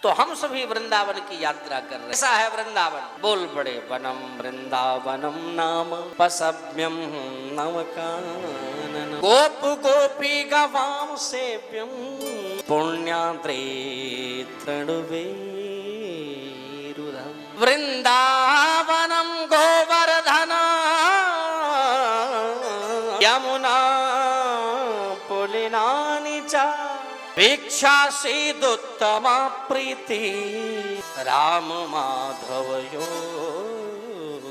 तो हम सभी वृंदावन की यात्रा कर रहे हैं। ऐसा है वृंदावन। बोल बड़े वनम वृंदावनम नाम पसभ्यम नवकानन गोप गोपी गवाम सेव्यम पुण्याद्रे तृणवे वृंदावनम गोवर्धन यमुना पुलिनानि च वीक्षासीदुत्तमा प्रीति राम माधवयो।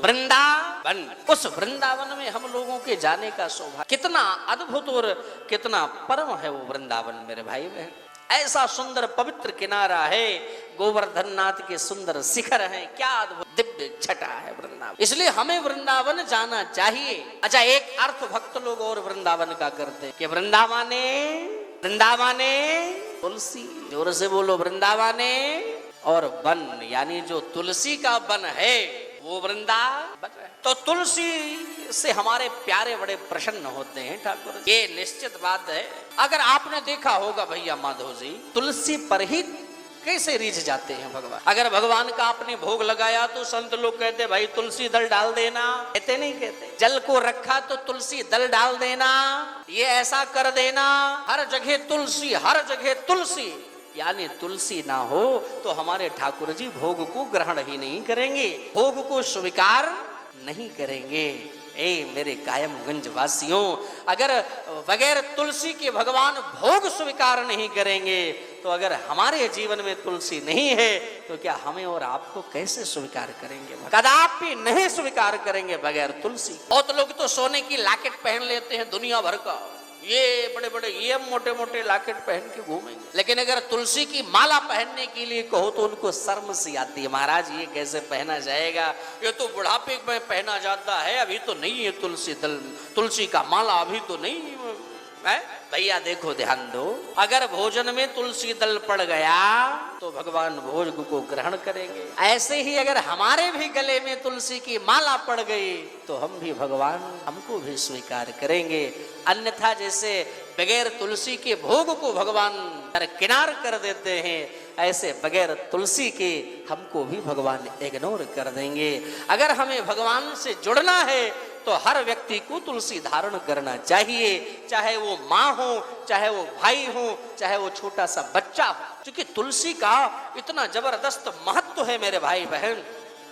वृंदावन, उस वृंदावन में हम लोगों के जाने का सौभाग्य। कितना अद्भुत और कितना परम है वो वृंदावन मेरे भाई बहन। ऐसा सुंदर पवित्र किनारा है, गोवर्धन नाथ के सुंदर शिखर हैं, क्या अद्भुत दिव्य छटा है वृंदावन। इसलिए हमें वृंदावन जाना चाहिए। अच्छा, एक अर्थ भक्त लोग और वृंदावन का करते हैं कि वृंदावने वृंदावने तुलसी, जोर से बोलो वृंदावने, और वन यानी जो तुलसी का वन है वो वृंदावन है। तो तुलसी से हमारे प्यारे बड़े प्रसन्न होते हैं ठाकुर। ये निश्चित बात है। अगर आपने देखा होगा भैया माधव जी, तुलसी पर ही कैसे रीझ जाते हैं भगवान। अगर भगवान का आपने भोग लगाया तो संत लोग कहते भाई तुलसी दल डाल देना, कहते नहीं कहते। जल को रखा तो तुलसी दल डाल देना, ये ऐसा कर देना, हर जगह तुलसी, हर जगह तुलसी। यानी तुलसी ना हो तो हमारे ठाकुर जी भोग को ग्रहण ही नहीं करेंगे, भोग को स्वीकार नहीं करेंगे। ए मेरे कायमगंज वासियों, अगर बगैर तुलसी के भगवान भोग स्वीकार नहीं करेंगे तो अगर हमारे जीवन में तुलसी नहीं है तो क्या हमें और आपको कैसे स्वीकार करेंगे? कदापि नहीं स्वीकार करेंगे बगैर तुलसी। बहुत लोग तो सोने की लॉकेट पहन लेते हैं दुनिया भर का, ये बड़े बड़े ये मोटे मोटे लॉकेट पहन के घूमेंगे, लेकिन अगर तुलसी की माला पहनने के लिए कहो तो उनको शर्म सी आती है। महाराज ये कैसे पहना जाएगा, ये तो बुढ़ापे में पहना जाता है, अभी तो नहीं है तुलसी दल, तुलसी का माला अभी तो नहीं है। भैया देखो ध्यान दो, अगर भोजन में तुलसी दल पड़ गया तो भगवान भोग को ग्रहण करेंगे। ऐसे ही अगर हमारे भी गले में तुलसी की माला पड़ गई तो हम भी भगवान हमको भी स्वीकार करेंगे। अन्यथा जैसे बगैर तुलसी के भोग को भगवान किनार कर देते हैं, ऐसे बगैर तुलसी के हमको भी भगवान इग्नोर कर देंगे। अगर हमें भगवान से जुड़ना है तो हर व्यक्ति को तुलसी धारण करना चाहिए, चाहे वो माँ हो, चाहे वो भाई हो, चाहे वो छोटा सा बच्चा हो। क्योंकि तुलसी का इतना जबरदस्त महत्व है मेरे भाई बहन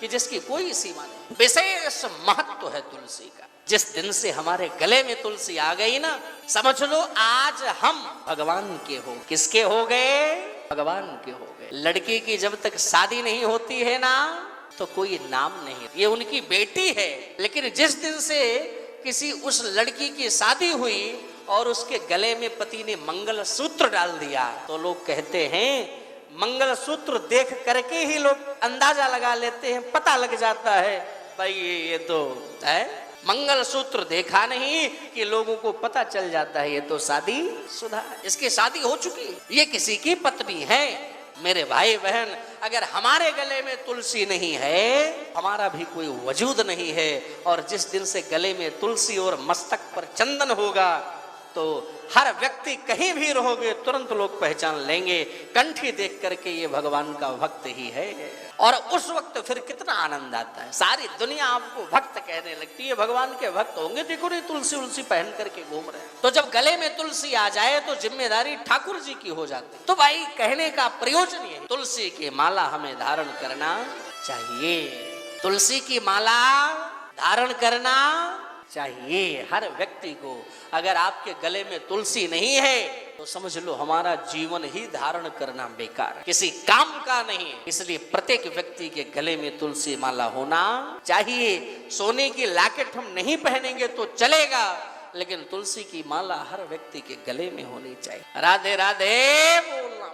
कि जिसकी कोई सीमा नहीं। विशेष महत्व है तुलसी का। जिस दिन से हमारे गले में तुलसी आ गई ना, समझ लो आज हम भगवान के हो। किसके हो गए? भगवान के हो गए। लड़की की जब तक शादी नहीं होती है ना तो कोई नाम नहीं, ये उनकी बेटी है। लेकिन जिस दिन से किसी उस लड़की की शादी हुई और उसके गले में पति ने मंगल सूत्र डाल दिया तो लोग कहते हैं, मंगल सूत्र देख करके ही लोग अंदाजा लगा लेते हैं, पता लग जाता है भाई ये तो है। मंगल सूत्र देखा नहीं कि लोगों को पता चल जाता है ये तो शादी शुदा, इसकी शादी हो चुकी, ये किसी की पत्नी है। मेरे भाई बहन, अगर हमारे गले में तुलसी नहीं है, हमारा भी कोई वजूद नहीं है। और जिस दिन से गले में तुलसी और मस्तक पर चंदन होगा तो हर व्यक्ति कहीं भी रहोगे तुरंत लोग पहचान लेंगे, कंठी देख करके ये भगवान का भक्त ही है। और उस वक्त फिर कितना आनंद आता है, सारी दुनिया आपको भक्त कहने लगती है, भगवान के भक्त होंगे, देखो नहीं तुलसी उलसी पहन करके घूम रहे हैं। तो जब गले में तुलसी आ जाए तो जिम्मेदारी ठाकुर जी की हो जाती है। तो भाई कहने का प्रयोजन ये, तुलसी की माला हमें धारण करना चाहिए, तुलसी की माला धारण करना चाहिए हर व्यक्ति को। अगर आपके गले में तुलसी नहीं है तो समझ लो हमारा जीवन ही धारण करना बेकार, किसी काम का नहीं। इसलिए प्रत्येक व्यक्ति के गले में तुलसी माला होना चाहिए। सोने की लॉकेट हम नहीं पहनेंगे तो चलेगा, लेकिन तुलसी की माला हर व्यक्ति के गले में होनी चाहिए। राधे राधे बोलना।